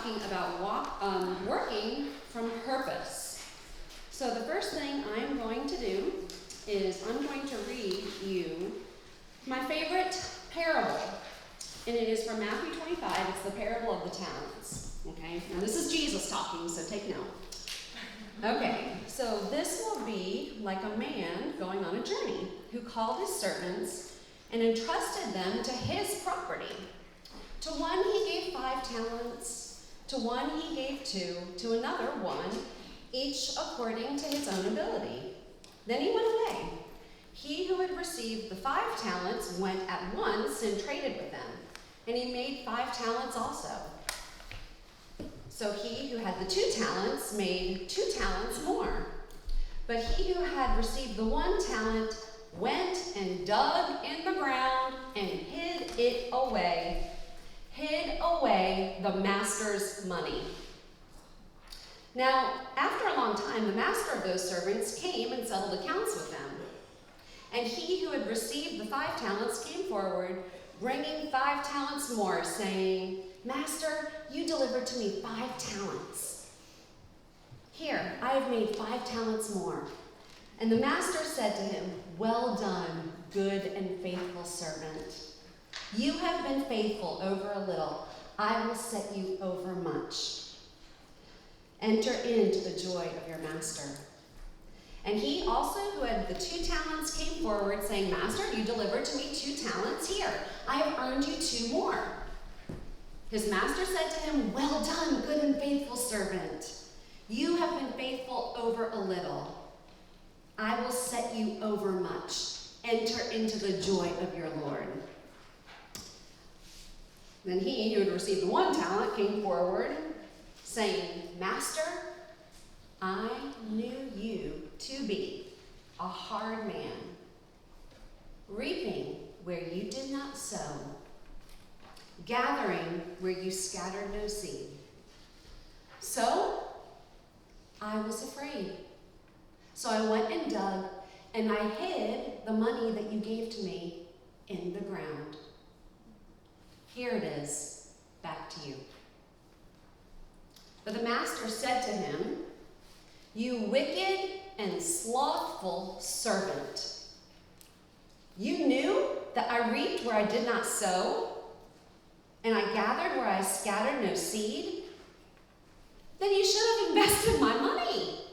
talking about working from purpose. So the first thing I'm going to do is I'm going to read you my favorite parable. And it is from Matthew 25. It's the parable of the talents. Okay? Now this is Jesus talking, so take note. Okay, so this will be like a man going on a journey who called his servants and entrusted them to his property. To one he gave 5 talents, to one he gave 2, to another 1, each according to his own ability. Then he went away. He who had received the 5 talents went at once and traded with them, and he made 5 talents also. So he who had the 2 talents made 2 talents more. But he who had received the 1 talent went and dug in the ground and hid away the master's money. Now, after a long time, the master of those servants came and settled accounts with them. And he who had received the 5 talents came forward, bringing 5 talents more, saying, Master, you delivered to me 5 talents. Here, I have made 5 talents more. And the master said to him, Well done, good and faithful servant. You have been faithful over a little. I will set you over much. Enter into the joy of your master. And he also, who had the 2 talents, came forward, saying, Master, you delivered to me 2 talents. Here, I have earned you 2 more. His master said to him, Well done, good and faithful servant. You have been faithful over a little. I will set you over much. Enter into the joy of your Lord. Then he who had received the 1 talent came forward, saying, Master, I knew you to be a hard man, reaping where you did not sow, gathering where you scattered no seed. So I was afraid. So I went and dug, and I hid the money that you gave to me in the ground. Here it is, back to you. But the master said to him, You wicked and slothful servant. You knew that I reaped where I did not sow, and I gathered where I scattered no seed? Then you should have invested my money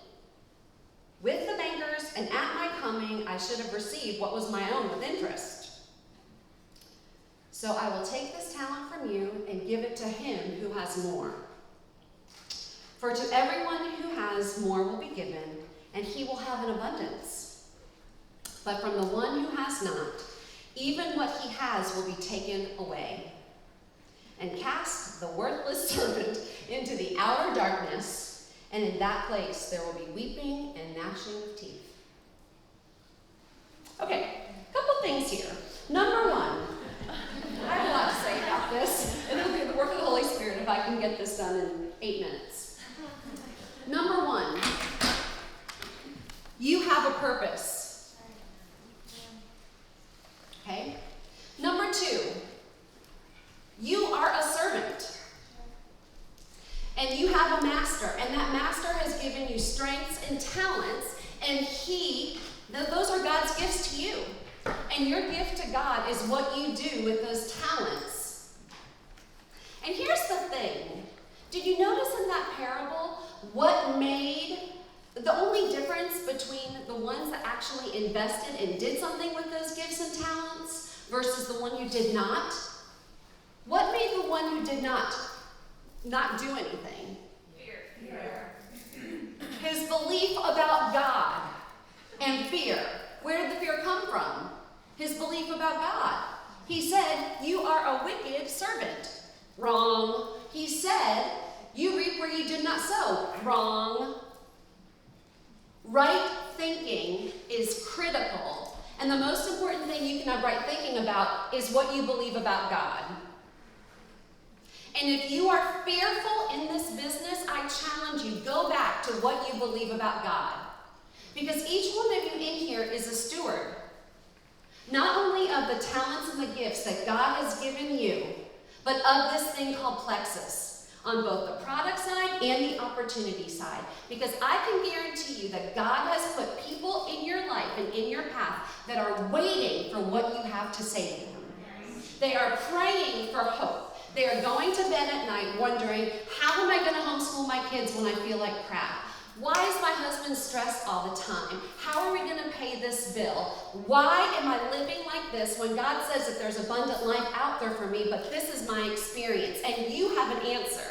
with the bankers, and at my coming I should have received what was my own with interest. So I will take this talent from you and give it to him who has more. For to everyone who has more will be given, and he will have an abundance. But from the one who has not, even what he has will be taken away. And cast the worthless servant into the outer darkness, and in that place there will be weeping and gnashing of teeth. Okay, a couple things here. Number 1, I have a lot to say about this, and it'll be the work of the Holy Spirit if I can get this done in 8 minutes. Number 1, you have a purpose. Okay? Number 2, you are a servant. And you have a master, and that master has given you strengths and talents, and those are God's gifts to you. And your gift to God is what you do with those talents. And here's the thing. Did you notice in that parable what made the only difference between the ones that actually invested and did something with those gifts and talents versus the one who did not? What made the one who did not do anything? Fear. His belief about God and fear. Where did the fear come from? His belief about God. He said, You are a wicked servant. Wrong. He said, You reap where you did not sow. Wrong. Right thinking is critical. And the most important thing you can have right thinking about is what you believe about God. And if you are fearful in this business, I challenge you, go back to what you believe about God. Because each one of you in here is a steward. Not only of the talents and the gifts that God has given you, but of this thing called Plexus. on both the product side and the opportunity side. Because I can guarantee you that God has put people in your life and in your path that are waiting for what you have to say to them. They are praying for hope. They are going to bed at night wondering, how am I going to homeschool my kids when I feel like crap? Why is my husband stressed all the time? How are we going to pay this bill? Why am I living like this when God says that there's abundant life out there for me, but this is my experience? And you have an answer.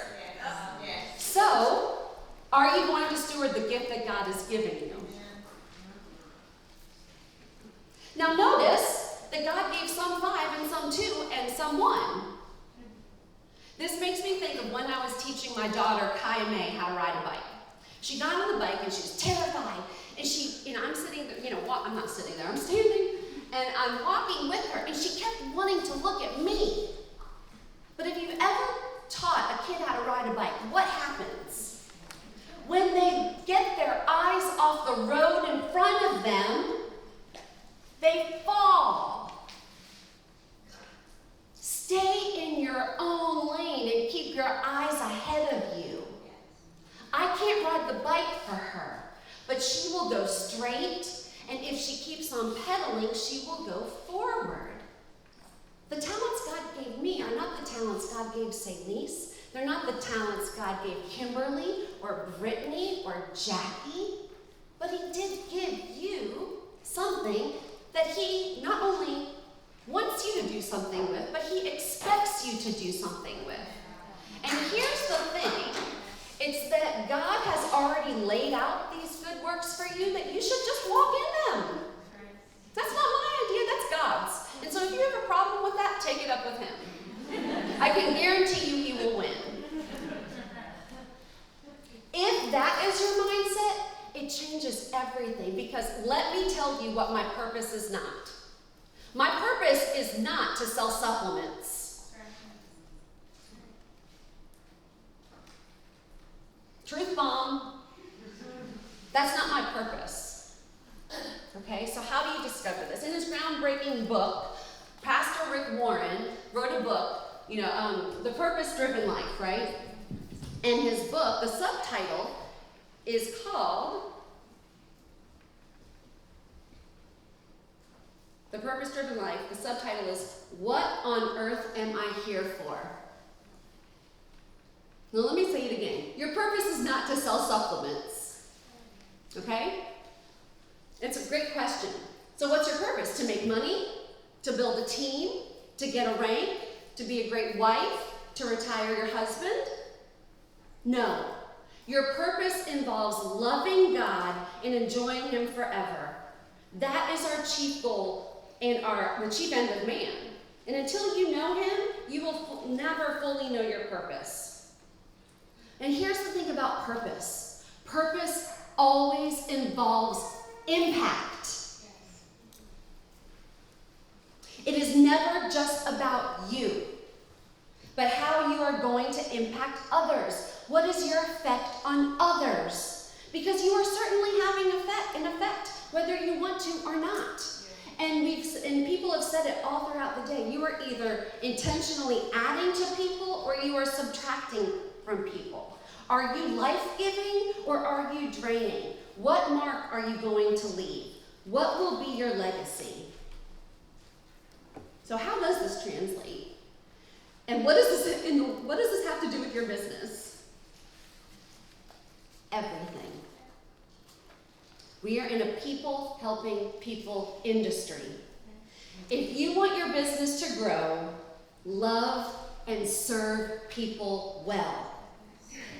Yes. So, are you going to steward the gift that God has given you? Now notice that God gave some 5 and some 2 and some 1. This makes me think of when I was teaching my daughter, Kaya May, how to ride a bike. She got on the bike and she was terrified. And I'm sitting there, I'm not sitting there, I'm standing. And I'm walking with her and she kept wanting to look at me. But if you've ever taught a kid how to ride a bike, what happens? When they get their eyes off the road in front of them, they fall. Stay in your own lane and keep your eyes ahead of you. I can't ride the bike for her, but she will go straight, and if she keeps on pedaling, she will go forward. The talents God gave me are not the talents God gave Celise. They're not the talents God gave Kimberly or Brittany or Jackie, but He did give you something that He not only wants you to do something with, but He expects you to do something with. And here's the thing. It's that God has already laid out these good works for you that you should just walk in them. That's not my idea, that's God's. And so if you have a problem with that, take it up with Him. I can guarantee you He will win. If that is your mindset, it changes everything, because let me tell you what my purpose is not. My purpose is not to sell supplements. Truth bomb. That's not my purpose. Okay, so how do you discover this? In his groundbreaking book, Pastor Rick Warren wrote a book, The Purpose-Driven Life, right? And his book, the subtitle is called The Purpose-Driven Life. The subtitle is, What on Earth Am I Here For? Now let me say it again. Your purpose is not to sell supplements. Okay? It's a great question. So what's your purpose? To make money? To build a team? To get a rank? To be a great wife? To retire your husband? No. Your purpose involves loving God and enjoying Him forever. That is our chief goal and the chief end of man. And until you know Him, you will never fully know your purpose. And here's the thing about purpose. Purpose always involves impact. It is never just about you, but how you are going to impact others. What is your effect on others? Because you are certainly having an effect, whether you want to or not. And people have said it all throughout the day. You are either intentionally adding to people or you are subtracting from people. Are you life-giving or are you draining? What mark are you going to leave? What will be your legacy? So how does this translate? And what does this have to do with your business? Everything. We are in a people helping people industry. If you want your business to grow, love and serve people well.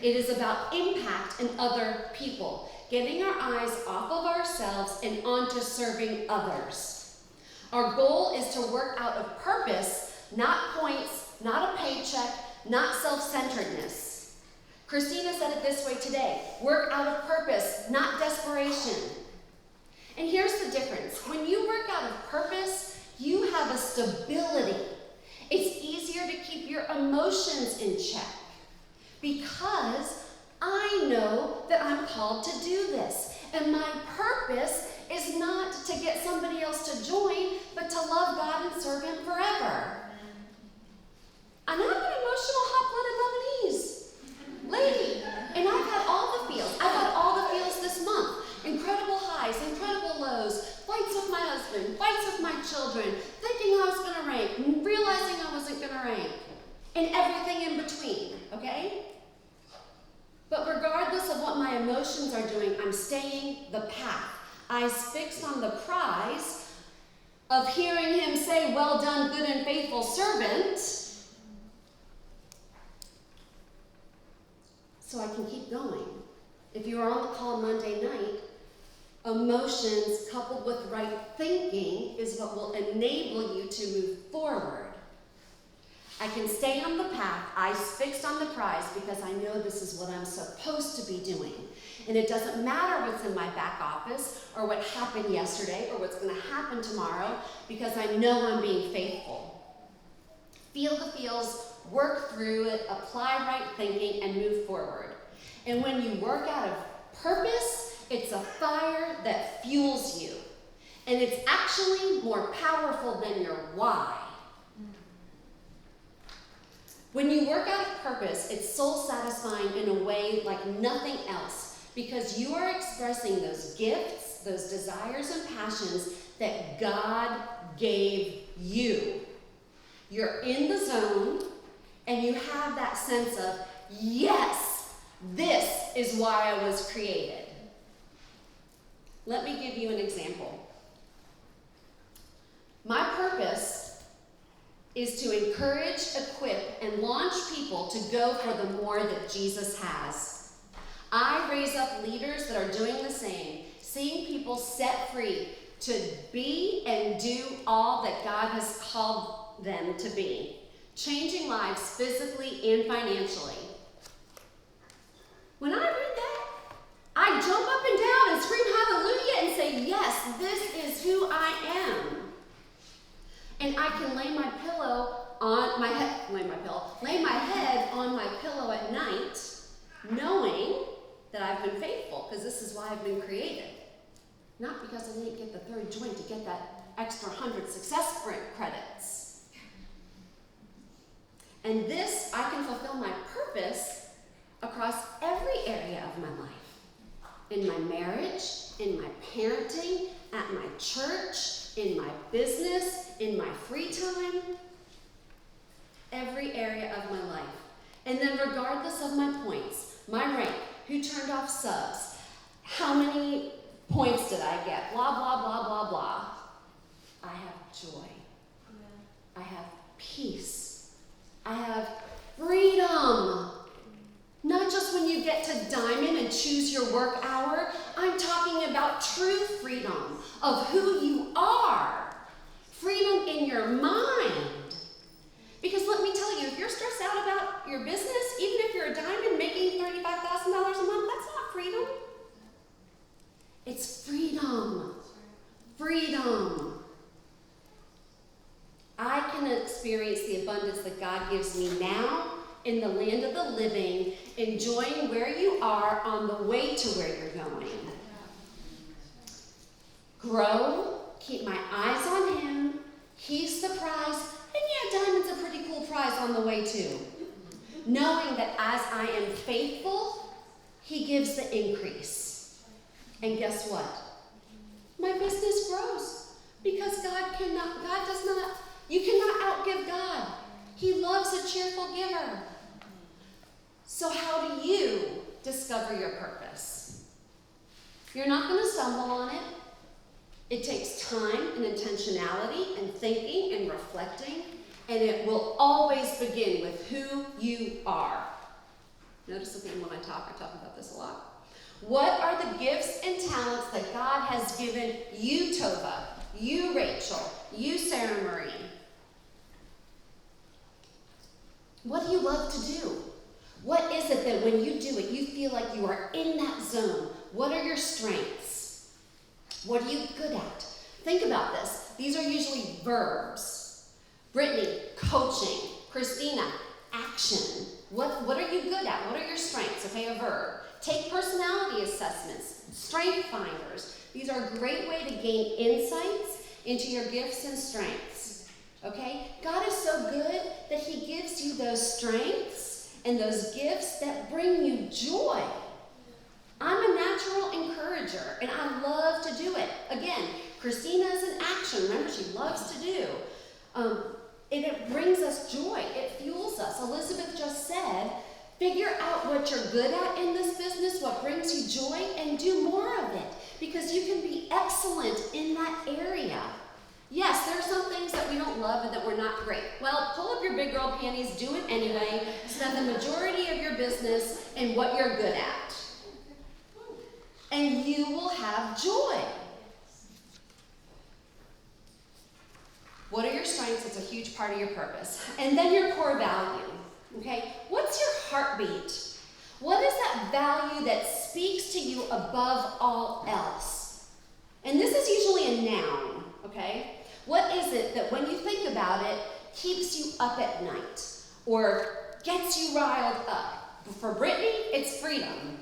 It is about impact in other people, getting our eyes off of ourselves and onto serving others. Our goal is to work out of purpose, not points, not a paycheck, not self-centeredness. Christina said it this way today: work out of purpose, not desperation. And here's the difference. When you work out of purpose, you have a stability. It's easier to keep your emotions in check because I know that I'm called to do this. And my purpose is not to get somebody else to join, but to love God and serve Him forever. And I'm an emotional, hot-blooded Lebanese. emotions are doing, I'm staying the path. Eyes fixed on the prize of hearing him say, well done, good and faithful servant, so I can keep going. If you were on the call Monday night, emotions coupled with right thinking is what will enable you to move forward. I can stay on the path, eyes fixed on the prize, because I know this is what I'm supposed to be doing. And it doesn't matter what's in my back office or what happened yesterday or what's going to happen tomorrow, because I know I'm being faithful. Feel the feels, work through it, apply right thinking, and move forward. And when you work out of purpose, it's a fire that fuels you. And it's actually more powerful than your why. When you work out of purpose, it's soul satisfying in a way like nothing else, because you are expressing those gifts, those desires and passions that God gave you. You're in the zone, and you have that sense of, yes, this is why I was created. Let me give you an example. My purpose is to encourage, equip, and launch people to go for the more that Jesus has. I raise up leaders that are doing the same, seeing people set free to be and do all that God has called them to be, changing lives physically and financially. When I read that, I jump up and down and scream hallelujah and say, yes, this is who I am. And I can lay my head on my pillow at night, knowing that I've been faithful, because this is why I've been created. Not because I didn't get the third joint to get that extra 100 success sprint credits. And this, I can fulfill my purpose across every area of my life. In my marriage, in my parenting, at my church, in my business, in my free time, every area of my life. And then regardless of my points, my rank, who turned off subs, how many points did I get, blah, blah, blah, blah, blah. I have joy. I have peace. I have freedom. Not just when you get to diamond and choose your work hour. I'm talking about true freedom of who you are. Freedom in your mind. Because let me tell you, if you're stressed out about your business, even if you're a diamond making $35,000 a month, that's not freedom. It's freedom. Freedom. I can experience the abundance that God gives me now in the land of the living, enjoying where you are on the way to where you're going. Grow, keep my eyes on him, he's the prize, and yeah, diamond's a pretty cool prize on the way too. Knowing that as I am faithful, he gives the increase. And guess what? My business grows because you cannot outgive God. He loves a cheerful giver. So how do you discover your purpose? You're not going to stumble on it. It takes time and intentionality and thinking and reflecting, and it will always begin with who you are. Notice again when I talk about this a lot. What are the gifts and talents that God has given you, Tova, you, Rachel, you, Sarah Marie? What do you love to do? What is it that when you do it, you feel like you are in that zone? What are your strengths? What are you good at? Think about this. These are usually verbs. Brittany, coaching. Christina, action. What are you good at? What are your strengths? Okay, a verb. Take personality assessments, strength finders. These are a great way to gain insights into your gifts and strengths. Okay? God is so good that he gives you those strengths and those gifts that bring you joy. I'm a natural encourager, and I love to do it. Again, Christina is an action. Remember, she loves to do. And it brings us joy. It fuels us. Elizabeth just said, figure out what you're good at in this business, what brings you joy, and do more of it, because you can be excellent in that area. Yes, there are some things that we don't love and that we're not great. Well, pull up your big girl panties, do it anyway, spend the majority of your business in what you're good at. And you will have joy. What are your strengths? It's a huge part of your purpose. And then your core value. Okay? What's your heartbeat? What is that value that speaks to you above all else? And this is usually a noun. Okay? What is it that when you think about it, keeps you up at night or gets you riled up? For Brittany, it's freedom.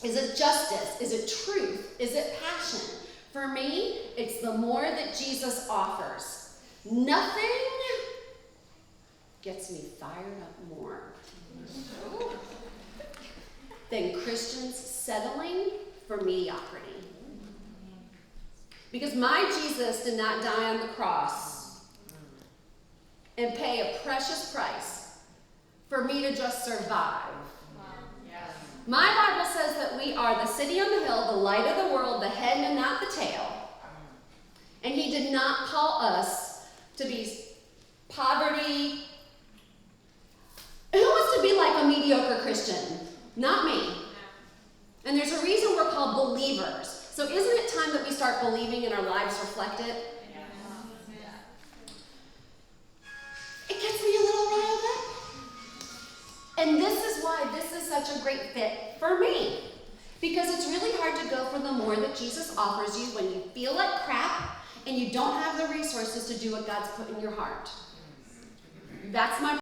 Is it justice? Is it truth? Is it passion? For me, it's the more that Jesus offers. Nothing gets me fired up more than Christians settling for mediocrity. Because my Jesus did not die on the cross and pay a precious price for me to just survive. My Bible says that we are the city on the hill, the light of the world, the head and not the tail. And he did not call us to be poverty. Who wants to be like a mediocre Christian? Not me. And there's a reason we're called believers. So isn't it time that we start believing and our lives reflect it? It gets me a little riled up. And this is why this is such a great fit for me. Because it's really hard to go for the more that Jesus offers you when you feel like crap and you don't have the resources to do what God's put in your heart. That's my